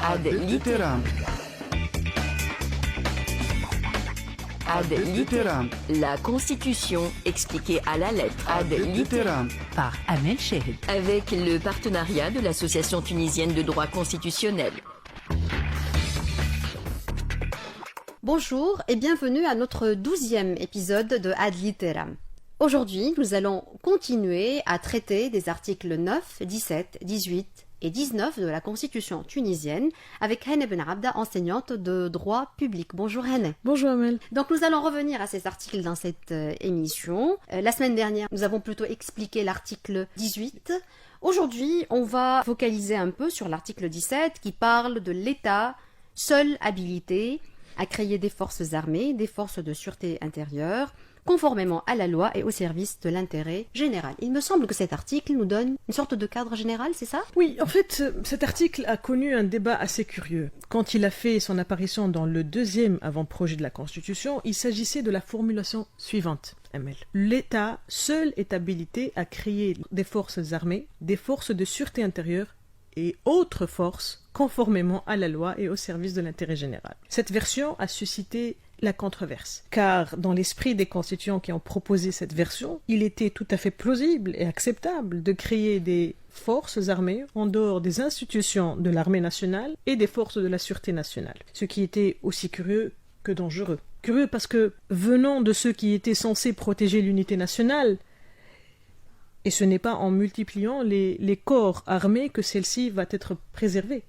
Ad litteram. Ad litteram. La Constitution expliquée à la lettre. Ad litteram. Par Amel Chehid. Avec le partenariat de l'Association tunisienne de droit constitutionnel. Bonjour et bienvenue à notre 12e épisode de Ad litteram. Aujourd'hui, nous allons continuer à traiter des articles 9, 17, 18 et 19 de la Constitution tunisienne avec Hene Ben Abda, enseignante de droit public. Bonjour Hene. Bonjour Amel. Donc nous allons revenir à ces articles dans cette émission. La semaine dernière, nous avons plutôt expliqué l'article 18. Aujourd'hui, on va focaliser un peu sur l'article 17 qui parle de l'État seul habilité à créer des forces armées, des forces de sûreté intérieure, conformément à la loi et au service de l'intérêt général. Il me semble que cet article nous donne une sorte de cadre général, c'est ça ? Oui, en fait, cet article a connu un débat assez curieux. Quand il a fait son apparition dans le deuxième avant-projet de la Constitution, il s'agissait de la formulation suivante, Amel. L'État seul est habilité à créer des forces armées, des forces de sûreté intérieure et autres forces conformément à la loi et au service de l'intérêt général. Cette version a suscité la controverse, car dans l'esprit des constituants qui ont proposé cette version, il était tout à fait plausible et acceptable de créer des forces armées en dehors des institutions de l'armée nationale et des forces de la sûreté nationale, ce qui était aussi curieux que dangereux. Curieux parce que, venant de ceux qui étaient censés protéger l'unité nationale, et ce n'est pas en multipliant les corps armés que celle-ci va être préservée.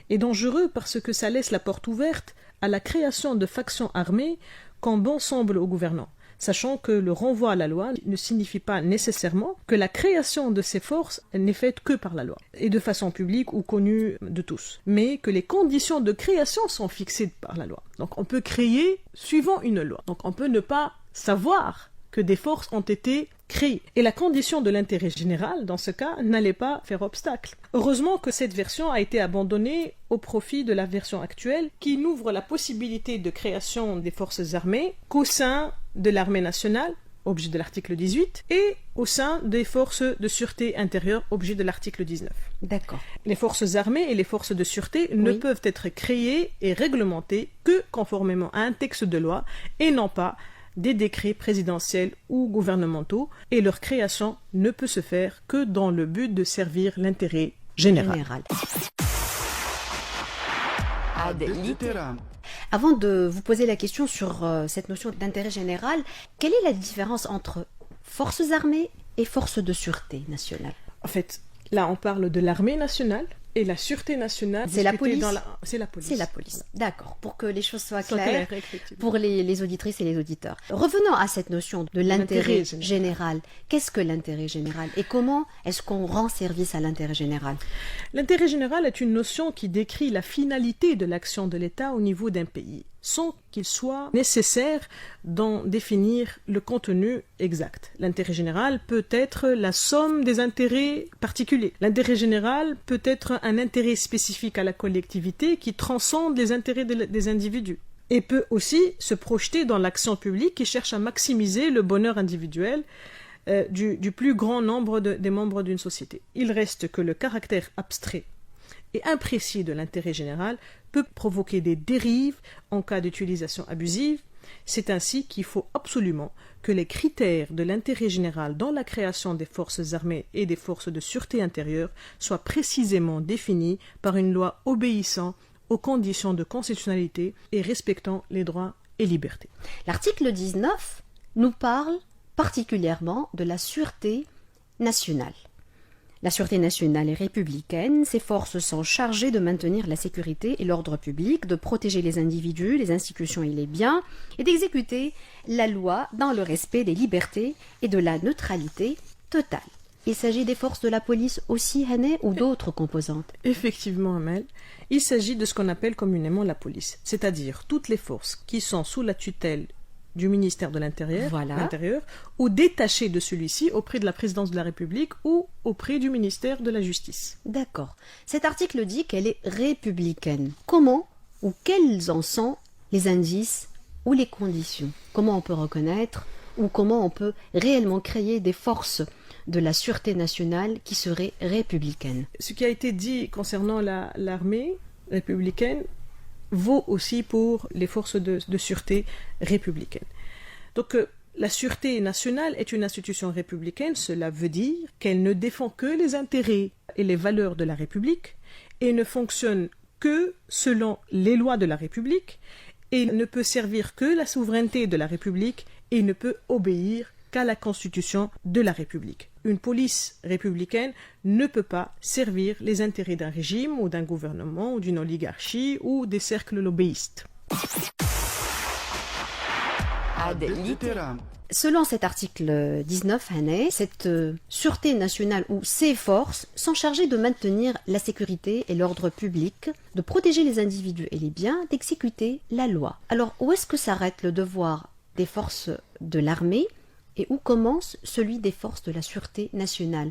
Et dangereux parce que ça laisse la porte ouverte à la création de factions armées quand bon semble au gouvernant, sachant que le renvoi à la loi ne signifie pas nécessairement que la création de ces forces n'est faite que par la loi, et de façon publique ou connue de tous, mais que les conditions de création sont fixées par la loi. Donc on peut créer suivant une loi. Donc on peut ne pas savoir que des forces ont été créées. Et la condition de l'intérêt général, dans ce cas, n'allait pas faire obstacle. Heureusement que cette version a été abandonnée au profit de la version actuelle qui n'ouvre la possibilité de création des forces armées qu'au sein de l'armée nationale, objet de l'article 18, et au sein des forces de sûreté intérieure, objet de l'article 19. D'accord. Les forces armées et les forces de sûreté ne peuvent être créées et réglementées que conformément à un texte de loi et non pas des décrets présidentiels ou gouvernementaux, et leur création ne peut se faire que dans le but de servir l'intérêt général. Ad litteram. Avant de vous poser la question sur cette notion d'intérêt général, quelle est la différence entre forces armées et forces de sûreté nationale ? En fait, là on parle de l'armée nationale et la sûreté nationale. C'est la police. C'est la police. C'est la police. D'accord. Pour que les choses soient claires claires pour les auditrices et les auditeurs. Revenons à cette notion de l'intérêt général. Qu'est-ce que l'intérêt général et comment est-ce qu'on rend service à l'intérêt général ? L'intérêt général est une notion qui décrit la finalité de l'action de l'État au niveau d'un pays, sans qu'il soit nécessaire d'en définir le contenu exact. L'intérêt général peut être la somme des intérêts particuliers. L'intérêt général peut être un intérêt spécifique à la collectivité qui transcende les intérêts des individus et peut aussi se projeter dans l'action publique qui cherche à maximiser le bonheur individuel du plus grand nombre des membres d'une société. Il reste que le caractère abstrait et imprécis de l'intérêt général peut provoquer des dérives en cas d'utilisation abusive. C'est ainsi qu'il faut absolument que les critères de l'intérêt général dans la création des forces armées et des forces de sûreté intérieure soient précisément définis par une loi obéissant aux conditions de constitutionnalité et respectant les droits et libertés. L'article 19 nous parle particulièrement de la sûreté nationale. La sûreté nationale est républicaine, ses forces sont chargées de maintenir la sécurité et l'ordre public, de protéger les individus, les institutions et les biens, et d'exécuter la loi dans le respect des libertés et de la neutralité totale. Il s'agit des forces de la police aussi, Hane, ou d'autres composantes ? Effectivement, Amel, il s'agit de ce qu'on appelle communément la police, c'est-à-dire toutes les forces qui sont sous la tutelle du ministère de l'Intérieur, ou détaché de celui-ci auprès de la présidence de la République ou auprès du ministère de la Justice. D'accord. Cet article dit qu'elle est républicaine. Comment ou quels en sont les indices ou les conditions ? Comment on peut reconnaître ou comment on peut réellement créer des forces de la sûreté nationale qui seraient républicaines ? Ce qui a été dit concernant l'armée, républicaine vaut aussi pour les forces de sûreté républicaines. Donc, la sûreté nationale est une institution républicaine, cela veut dire qu'elle ne défend que les intérêts et les valeurs de la République et ne fonctionne que selon les lois de la République et ne peut servir que la souveraineté de la République et ne peut obéir qu'à la Constitution de la République. Une police républicaine ne peut pas servir les intérêts d'un régime ou d'un gouvernement ou d'une oligarchie ou des cercles lobbyistes. Ad litteram. Selon cet article 19, cette sûreté nationale ou ces forces sont chargées de maintenir la sécurité et l'ordre public, de protéger les individus et les biens, d'exécuter la loi. Alors, où est-ce que s'arrête le devoir des forces de l'armée et où commence celui des forces de la sûreté nationale?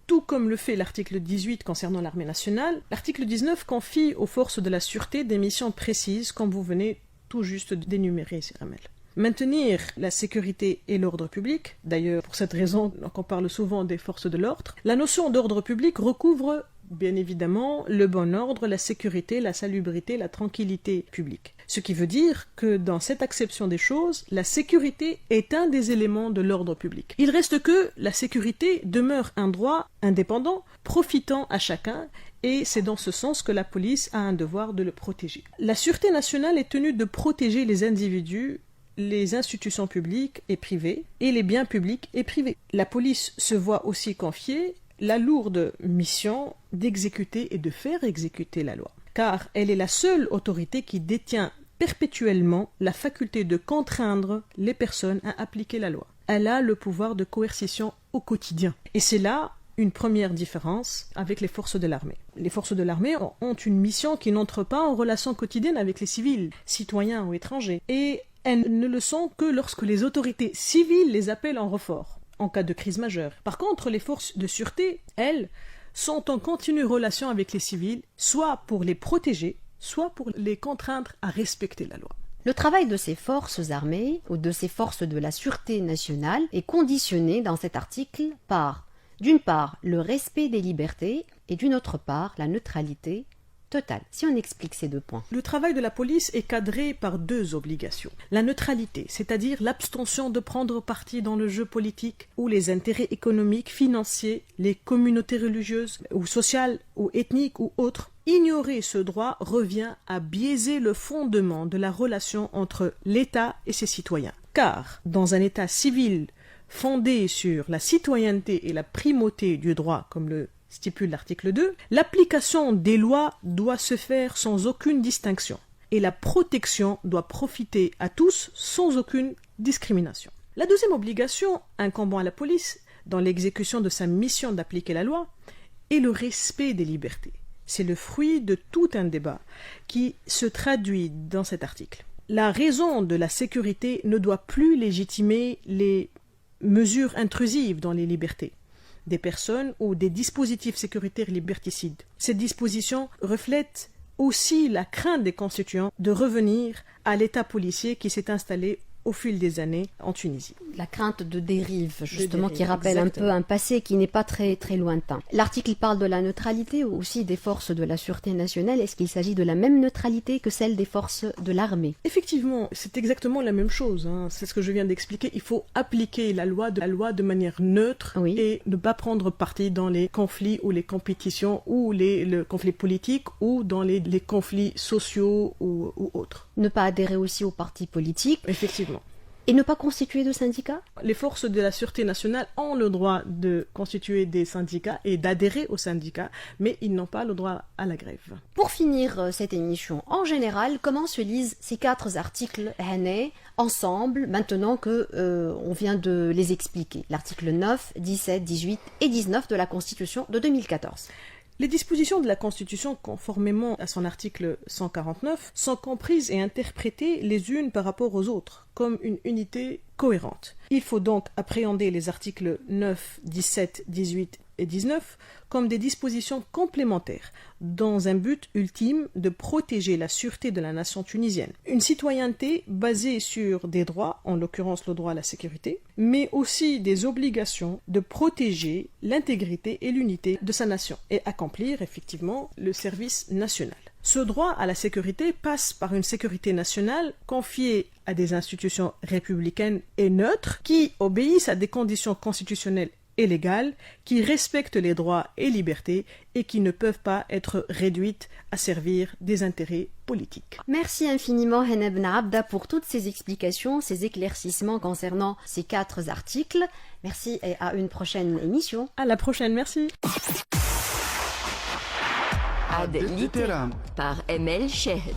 Tout comme le fait l'article 18 concernant l'armée nationale, l'article 19 confie aux forces de la sûreté des missions précises, comme vous venez tout juste d'énumérer, Siramel. Maintenir la sécurité et l'ordre public, d'ailleurs pour cette raison on parle souvent des forces de l'ordre, la notion d'ordre public recouvre bien évidemment le bon ordre, la sécurité, la salubrité, la tranquillité publique. Ce qui veut dire que dans cette acception des choses, la sécurité est un des éléments de l'ordre public. Il reste que la sécurité demeure un droit indépendant, profitant à chacun, et c'est dans ce sens que la police a un devoir de le protéger. La sûreté nationale est tenue de protéger les individus, les institutions publiques et privées, et les biens publics et privés. La police se voit aussi confier la lourde mission d'exécuter et de faire exécuter la loi, car elle est la seule autorité qui détient perpétuellement la faculté de contraindre les personnes à appliquer la loi. Elle a le pouvoir de coercition au quotidien. Et c'est là une première différence avec les forces de l'armée. Les forces de l'armée ont une mission qui n'entre pas en relation quotidienne avec les civils, citoyens ou étrangers, et elles ne le sont que lorsque les autorités civiles les appellent en renfort, en cas de crise majeure. Par contre, les forces de sûreté, elles, sont en continue relation avec les civils, soit pour les protéger, soit pour les contraindre à respecter la loi. Le travail de ces forces armées ou de ces forces de la sûreté nationale est conditionné dans cet article par, d'une part, le respect des libertés et d'une autre part, la neutralité totale. Si on explique ces deux points. Le travail de la police est cadré par deux obligations. La neutralité, c'est-à-dire l'abstention de prendre parti dans le jeu politique où les intérêts économiques, financiers, les communautés religieuses ou sociales ou ethniques ou autres. Ignorer ce droit revient à biaiser le fondement de la relation entre l'État et ses citoyens. Car, dans un État civil fondé sur la citoyenneté et la primauté du droit, comme le stipule l'article 2, l'application des lois doit se faire sans aucune distinction et la protection doit profiter à tous sans aucune discrimination. La deuxième obligation incombant à la police dans l'exécution de sa mission d'appliquer la loi est le respect des libertés. C'est le fruit de tout un débat qui se traduit dans cet article. La raison de la sécurité ne doit plus légitimer les mesures intrusives dans les libertés des personnes ou des dispositifs sécuritaires liberticides. Ces dispositions reflètent aussi la crainte des constituants de revenir à l'état policier qui s'est installé au fil des années en Tunisie. La crainte de dérive, justement, qui rappelle exactement. un peu un passé qui n'est pas très, très lointain. L'article parle de la neutralité aussi des forces de la sûreté nationale. Est-ce qu'il s'agit de la même neutralité que celle des forces de l'armée? Effectivement, c'est exactement la même chose. C'est ce que je viens d'expliquer. Il faut appliquer la loi de manière neutre et ne pas prendre parti dans les conflits ou les compétitions ou le conflit politique ou dans les conflits sociaux ou autres. Ne pas adhérer aussi aux partis politiques. Effectivement. Et ne pas constituer de syndicats? Les forces de la sûreté nationale ont le droit de constituer des syndicats et d'adhérer aux syndicats, mais ils n'ont pas le droit à la grève. Pour finir cette émission, en général, comment se lisent ces 4 articles ensemble, maintenant que on vient de les expliquer? L'article 9, 17, 18 et 19 de la Constitution de 2014. Les dispositions de la Constitution, conformément à son article 149, sont comprises et interprétées les unes par rapport aux autres, comme une unité cohérente. Il faut donc appréhender les articles 9, 17, 18 et 19 comme des dispositions complémentaires, dans un but ultime de protéger la sûreté de la nation tunisienne. Une citoyenneté basée sur des droits, en l'occurrence le droit à la sécurité, mais aussi des obligations de protéger l'intégrité et l'unité de sa nation et accomplir effectivement le service national. Ce droit à la sécurité passe par une sécurité nationale confiée à des institutions républicaines et neutres qui obéissent à des conditions constitutionnelles et légales, qui respectent les droits et libertés et qui ne peuvent pas être réduites à servir des intérêts politiques. Merci infiniment Henna Ben Abda pour toutes ces explications, ces éclaircissements concernant ces 4 articles. Merci et à une prochaine émission. À la prochaine, merci. Ad Literam par ML Shehed.